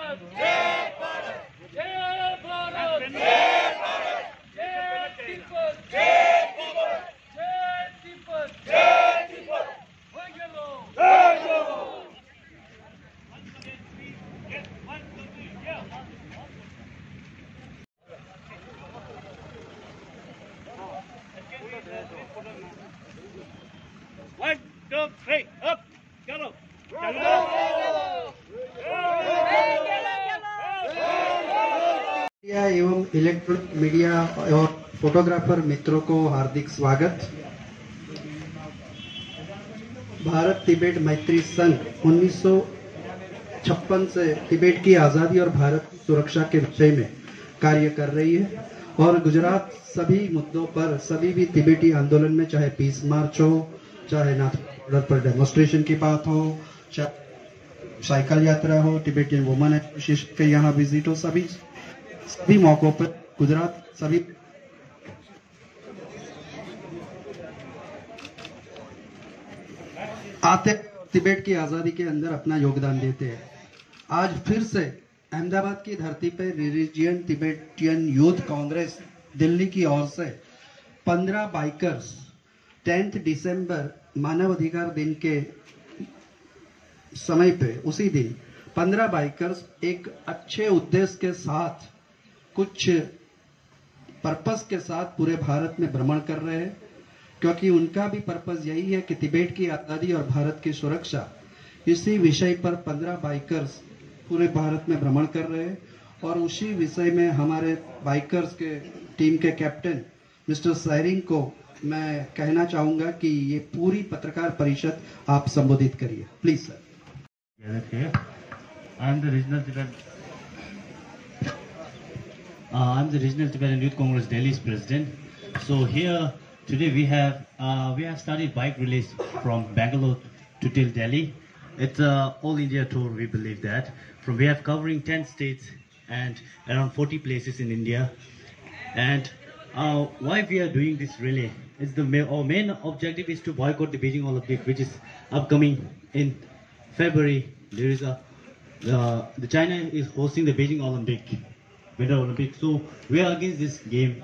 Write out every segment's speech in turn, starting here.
One, two, three, up, चलो, एवं electronic media और फोटोग्राफर मित्रों को हार्दिक स्वागत। भारत तिब्बत मैत्री संघ 1956 से तिब्बत की आजादी और भारत की सुरक्षा के विषय में कार्य कर रही है और गुजरात सभी मुद्दों पर सभी भी तिब्बती आंदोलन में, चाहे पीस मार्च हो, चाहे नाथ बॉर्डर पर डेमोन्स्ट्रेशन की बात हो, चाहे साइकिल यात्रा हो, तिब्बतियन वुमेन एसोसिएशन के यहाँ विजिट हो, सभी मौकों पर गुजरात सभी आते तिब्बत की आजादी के अंदर अपना योगदान देते हैं। आज फिर से अहमदाबाद की धरती पर religion Tibetan youth Congress Delhi की ओर से 15 बाइकर्स 10 दिसंबर मानवाधिकार दिन के समय पे, उसी दिन 15 बाइकर्स एक अच्छे उद्देश्य के साथ, कुछ पर्पस के साथ पूरे भारत में भ्रमण कर रहे हैं, क्योंकि उनका भी पर्पस यही है कि तिब्बत की आजादी और भारत की सुरक्षा, इसी विषय पर 15 बाइकर्स पूरे भारत में भ्रमण कर रहे हैं। और उसी विषय में हमारे बाइकर्स के टीम के कैप्टन मिस्टर सैरिंग को मैं कहना चाहूंगा कि ये पूरी पत्रकार परिषद आप संबोधित करिए, please sir. I'm the Regional Tibetan Youth Congress Delhi's president. So here today we have started bike release from Bangalore to till Delhi. It's a all India tour. We believe that we have covering 10 states and around 40 places in India. And why we are doing this really is our main objective is to boycott the Beijing Olympic, which is upcoming in February. There is the China is hosting the Beijing Winter Olympic. So we are against this game.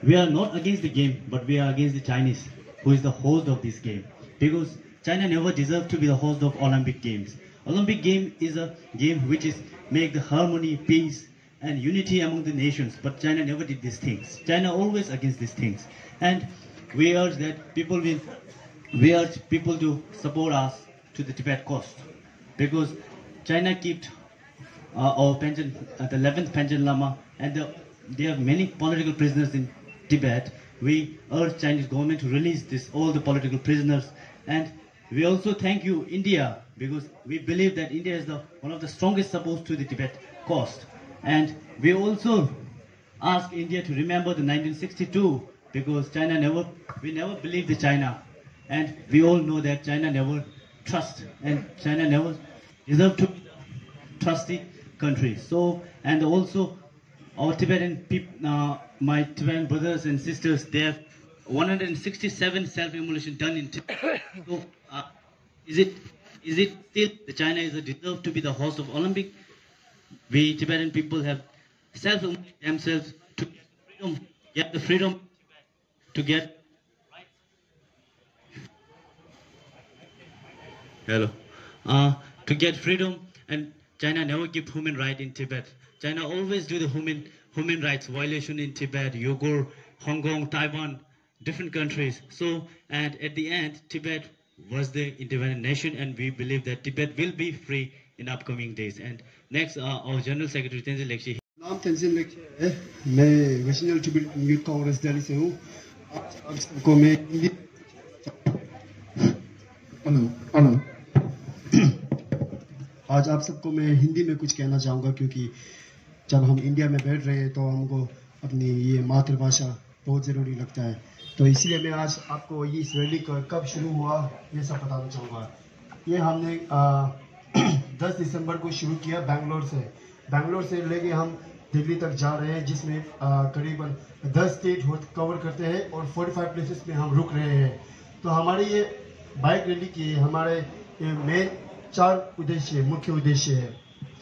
We are not against the game, but we are against the Chinese, who is the host of this game. Because China never deserved to be the host of Olympic Games. Olympic game is a game which is make the harmony, peace, and unity among the nations. But China never did these things. China always against these things. And we urge that we urge people to support us to the Tibet coast. Because China kept our pension, the 11th Panchen Lama, and there are many political prisoners in Tibet. We urge Chinese government to release all the political prisoners. And we also thank you, India, because we believe that India is one of the strongest supports to the Tibet coast. And we also ask India to remember the 1962, because we never believed the China. And we all know that China never trust, and China never deserve to trust the country. So, and also our Tibetan people, my Tibetan brothers and sisters, they have 167 self-immolation done in Tibet. So, is it still the China is deserved to be the host of Olympic? We Tibetan people have self-immolated themselves to get the freedom to get. Hello. To get freedom, and China never give human right in Tibet. China always do the human rights violation in Tibet, Uyghur, Hong Kong, Taiwan, different countries. So, and at the end, Tibet was the independent nation, and we believe that Tibet will be free in upcoming days. And next, our General Secretary Tenzin Lekshi. नाम तेंजिन लेक्शे है। मैं national Tibetan youth Congress Delhi से हूँ। आप सबको मैं हिंदी आज आप सबको मैं हिंदी में कुछ कहना चाहूँगा, क्योंकि जब हम इंडिया में बैठ रहे हैं तो हमको अपनी ये मातृभाषा बहुत ज़रूरी लगता है। तो इसलिए मैं आज आपको ये इस रैली कब शुरू हुआ ये सब बताना चाहूँगा। ये हमने 10 दिसंबर को शुरू किया बैंगलोर से लेके हम दिल्ली तक जा रहे हैं, जिसमें करीबन 10 स्टेट कवर करते हैं और 45 प्लेसेस में हम रुक रहे हैं। तो हमारे ये बाइक रैली की हमारे मेन 4 मुख्य उद्देश्य है।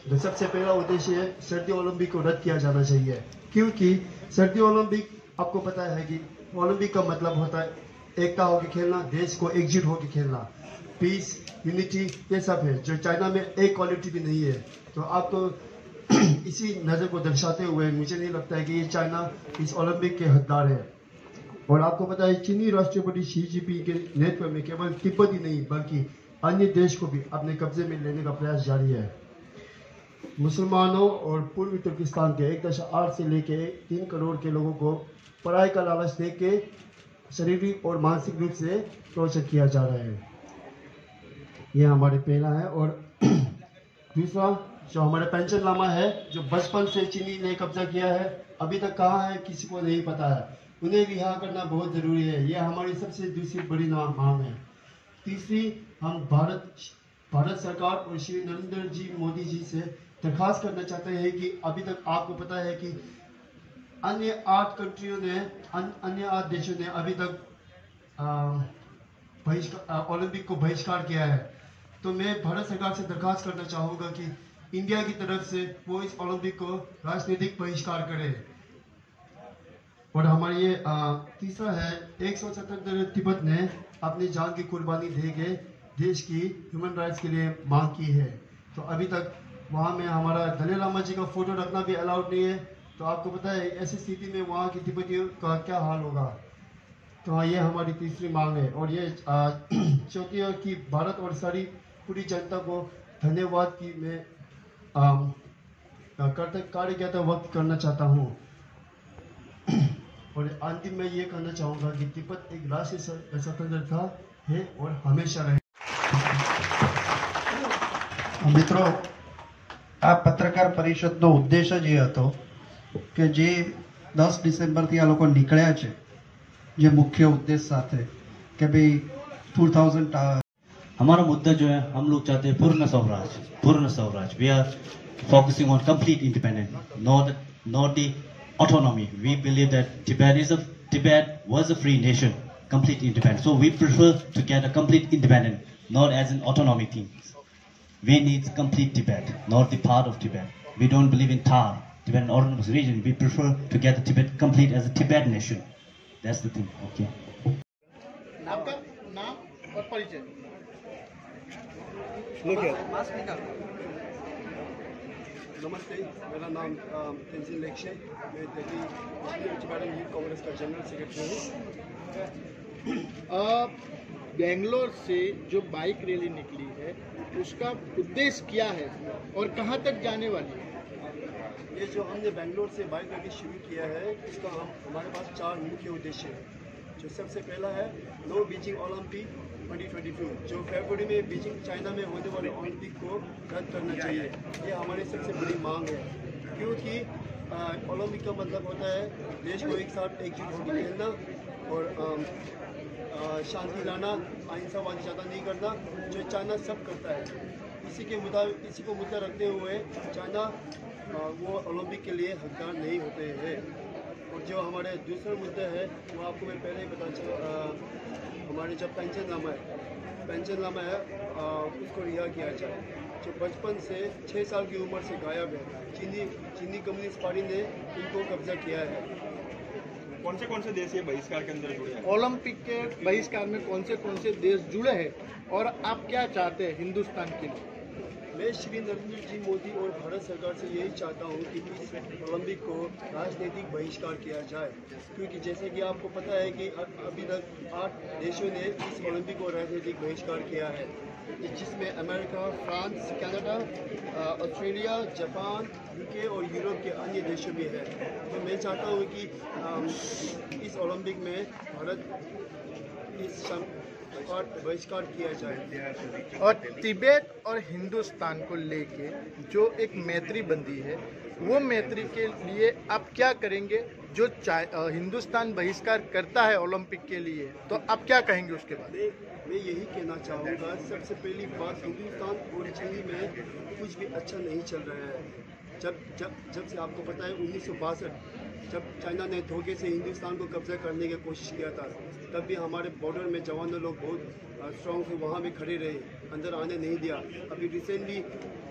तो सबसे पहला उद्देश्य है सर्दी ओलंपिक को रद्द किया जाना चाहिए, क्योंकि सर्दी ओलंपिक आपको पता है कि ओलंपिक का मतलब होता है एकता होकर खेलना, देश को एकजुट होकर खेलना, पीस, यूनिटी, ये सब है जो चाइना में एक क्वालिटी भी नहीं है। तो आपको इसी नज़र को दर्शाते हुए मुझे नहीं लगता है कि ये चाइना इस ओलंपिक के हकदार है। और आपको पता है चीनी राष्ट्रपति शी जिनपिंग के नेतृत्व में केवल तिब्बत ही नहीं बल्कि अन्य देश को भी अपने कब्जे में लेने का प्रयास जारी है। मुसलमानों और पूर्वी तुर्किस्तान के 1.8 से लेकर 3 करोड़ के लोगों को पढ़ाई का लालच दे के शारीरिक और मानसिक रूप से टॉर्चर किया जा रहा है। यह हमारे पहला है। और दूसरा जो हमारे पेंशन लामा है जो बचपन से चीनी ने कब्जा किया है, अभी तक कहाँ है किसी को नहीं पता है, उन्हें रिहा करना बहुत ज़रूरी है। यह हमारी सबसे दूसरी बड़ी मांग है। तीसरी, हम भारत सरकार और श्री नरेंद्र जी मोदी जी से दरख्वास्त करना चाहते हैं कि अभी तक आपको पता है कि अन्य 8 कंट्रियों ने, अन्य 8 देशों ने अभी तक ओलंपिक को बहिष्कार किया है। तो मैं भारत सरकार से दरख्वास्त करना चाहूँगा कि इंडिया की तरफ से वो इस ओलंपिक को राजनीतिक बहिष्कार करे। और हमारा ये तीसरा है, 177 तिब्बत ने अपनी जान की कुर्बानी दे के देश की ह्यूमन राइट्स के लिए मांग की है। तो अभी तक वहाँ में हमारा दलाई लामा जी का फोटो रखना भी अलाउड नहीं है। तो आपको पता है ऐसी स्थिति में वहाँ की तिब्बतियों का क्या हाल होगा। तो ये हमारी तीसरी मांग है। और ये चौथी है कि भारत और सारी पूरी जनता को धन्यवाद की मैं कार्यकर्ता वक्त करना चाहता हूँ। और अंतिम में ये कहना चाहूँगा कि तिब्बत एक राष्ट्रीय स्वतंत्रता है और हमेशा रहे। મિત્રો, આ પત્રકાર પરિષદનો ઉદ્દેશ જ એ હતો કે જે 10 ડિસેમ્બરથી આ લોકો નીકળ્યા છે, જે મુખ્ય ઉદ્દેશ સાથે કે ભાઈ 2000 हमारा मुद्दा जो है, हम लोग चाहते हैं पूर्ण स्वराज। We are focusing on complete independent, not the autonomy. We believe that Tibet was a free nation, complete independent. So we prefer to get a complete independent, not as an autonomy thing. We need complete Tibet, not the part of Tibet. We don't believe in TAR, Tibetan Autonomous Region. We prefer to get the Tibet complete as a Tibet nation. That's the thing. Okay. नाम और परिचय। नमस्ते, मेरा नाम तेंजिन लेक्शे, मैं Delhi Tibetan youth Congress का general secretary हूँ। बेंगलोर से जो बाइक रैली निकली है उसका उद्देश्य क्या है और कहाँ तक जाने वाली है? ये जो हमने बेंगलोर से बाइक रैली शुरू किया है इसका हमारे पास 4 मुख्य उद्देश्य है। जो सबसे पहला है नो बीजिंग ओलंपिक 2022, जो फरवरी में बीजिंग चाइना में होने वाले ओलंपिक को रद्द करना चाहिए। ये हमारी सबसे बड़ी मांग है, क्योंकि ओलंपिक का मतलब होता है देश को एक साथ एकजुट होकर खेलना और शांति लाना, अहिंसावादी ज़्यादा नहीं करना, जो चाइना सब करता है। इसी को मुद्दा रखते हुए चाइना वो ओलंपिक के लिए हकदार नहीं होते हैं। और जो हमारे दूसरा मुद्दा है वो आपको मैं पहले ही बता चला, हमारे जो पेंशन लामा है उसको रिहा किया जाए, जो बचपन से 6 साल की उम्र से गायब है। चीनी कम्युनिस्ट पार्टी ने इनको कब्जा किया है। कौन से देश ये बहिष्कार के अंदर जुड़े हैं? ओलंपिक के बहिष्कार में कौन से देश जुड़े हैं और आप क्या चाहते हैं हिंदुस्तान के लिए? मैं श्री नरेंद्र जी मोदी और भारत सरकार से यही चाहता हूं कि इस ओलंपिक को राजनीतिक बहिष्कार किया जाए, क्योंकि जैसे कि आपको पता है कि अभी तक 8 देशों ने इस ओलंपिक को राजनीतिक बहिष्कार किया है, जिसमें America, France, Canada, Australia, Japan, UK और यूरोप के अन्य देशों भी हैं। तो मैं चाहता हूं कि इस ओलंपिक में भारत इस बहिष्कार किया जाए। और तिब्बत और हिंदुस्तान को लेके जो एक मैत्री बंदी है, वो मैत्री के लिए आप क्या करेंगे? जो हिंदुस्तान बहिष्कार करता है ओलंपिक के लिए, तो आप क्या कहेंगे उसके बाद? मैं यही कहना चाहूँगा, सबसे पहली बात, हिंदुस्तान और चीन में कुछ भी अच्छा नहीं चल रहा है। जब से आपको पता है 1962 जब चाइना ने धोखे से हिंदुस्तान को कब्जा करने की कोशिश किया था, तब भी हमारे बॉर्डर में जवान लोग बहुत स्ट्रॉन्ग थे, वहाँ भी खड़े रहे, अंदर आने नहीं दिया। अभी रिसेंटली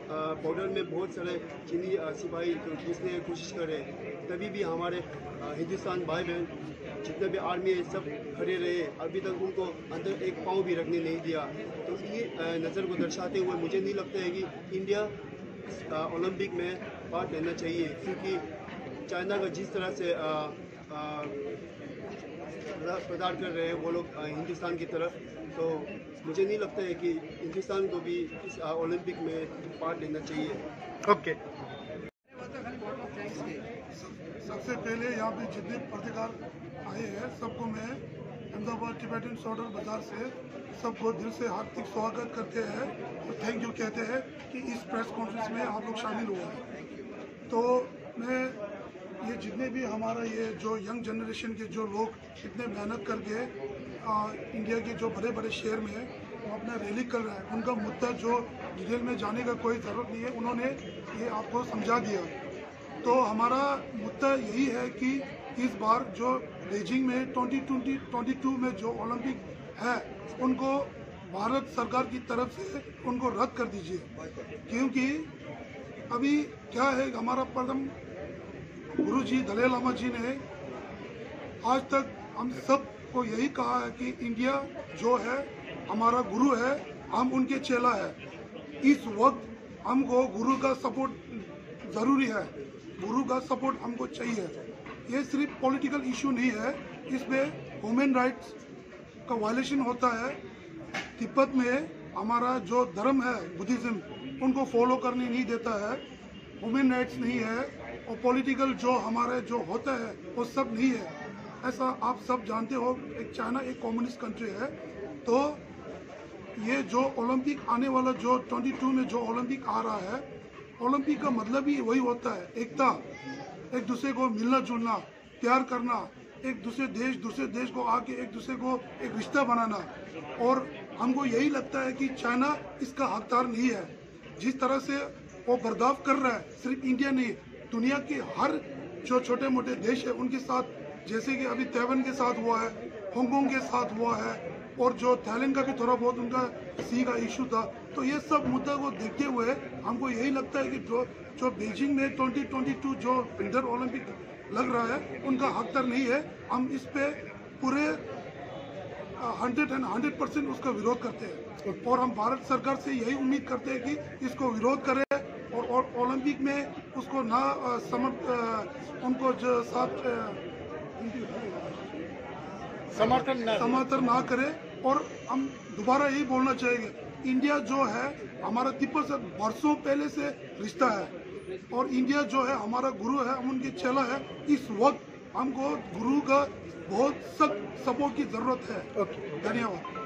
बॉर्डर में बहुत सारे चीनी सिपाही जो घुसने की कोशिश कर रहे हैं, तभी भी हमारे हिंदुस्तान भाई बहन जितने भी आर्मी है सब खड़े रहे, अभी तक उनको अंदर एक पाँव भी रखने नहीं दिया। तो ये नज़र को दर्शाते हुए मुझे नहीं लगता है कि इंडिया ओलंपिक में पार्ट लेना चाहिए, क्योंकि चाइना का जिस तरह से प्रदान कर रहे हैं वो लोग हिंदुस्तान की तरफ, तो मुझे नहीं लगता है कि हिंदुस्तान को भी इस ओलंपिक में पार्ट लेना चाहिए। ओके। सबसे पहले यहाँ पे जितने पत्रकार आए हैं सबको मैं अहमदाबाद टिबेटन सॉर्डर बाजार से सबको दिल से हार्दिक स्वागत करते हैं और थैंक यू कहते हैं कि इस प्रेस कॉन्फ्रेंस में आप लोग शामिल हुए हैं। तो मैं ये जितने भी हमारा ये जो यंग जनरेशन के जो लोग इतने मेहनत करके इंडिया के जो बड़े बड़े शहर में वो अपना रैली कर रहा है, उनका मुद्दा जो डिटेल में जाने का कोई ज़रूरत नहीं है, उन्होंने ये आपको समझा दिया। तो हमारा मुद्दा यही है कि इस बार जो बीजिंग में 2022 में जो ओलंपिक है उनको भारत सरकार की तरफ से उनको रद्द कर दीजिए, क्योंकि अभी क्या है हमारा परम गुरु जी दलाई लामा जी ने आज तक हम सब को यही कहा है कि इंडिया जो है हमारा गुरु है, हम उनके चेला है। इस वक्त हमको गुरु का सपोर्ट ज़रूरी है, गुरु का सपोर्ट हमको चाहिए। ये सिर्फ पॉलिटिकल इशू नहीं है, इसमें ह्यूमन राइट्स का वायलेशन होता है। तिब्बत में हमारा जो धर्म है बुद्धिज़्म, उनको फॉलो करने नहीं देता है, ह्यूमन राइट्स नहीं है, और पॉलिटिकल जो हमारे जो होता है वो सब नहीं है। ऐसा आप सब जानते हो, एक चाइना एक कम्युनिस्ट कंट्री है। तो ये जो ओलंपिक आने वाला जो 22 में जो ओलंपिक आ रहा है, ओलंपिक का मतलब ही वही होता है एकता, एक दूसरे को मिलना जुलना, प्यार करना, एक दूसरे देश को आके एक दूसरे को एक रिश्ता बनाना। और हमको यही लगता है कि चाइना इसका हकदार नहीं है। जिस तरह से वो बर्दाश्त कर रहा है, सिर्फ इंडिया नहीं, दुनिया के हर जो छोटे मोटे देश है उनके साथ, जैसे कि अभी ताइवान के साथ हुआ है, हांगकांग के साथ हुआ है, और जो थाईलैंड का भी थोड़ा बहुत उनका सी का इशू था। तो ये सब मुद्दा को देखते हुए हमको यही लगता है कि जो बीजिंग में 2022 जो विंटर ओलंपिक लग रहा है उनका हकदार नहीं है। हम इस पे पूरे 100% उसका विरोध करते हैं, और हम भारत सरकार से यही उम्मीद करते हैं कि इसको विरोध करें और ओलंपिक में उसको ना उनको जो साथ समर्थन ना करे। और हम दोबारा यही बोलना चाहेंगे, इंडिया जो है हमारा तिब्बत से वर्षों पहले से रिश्ता है, और इंडिया जो है हमारा गुरु है, हम उनके चेला है। इस वक्त हमको गुरु का बहुत सख्त सपोर्ट की जरूरत है। धन्यवाद।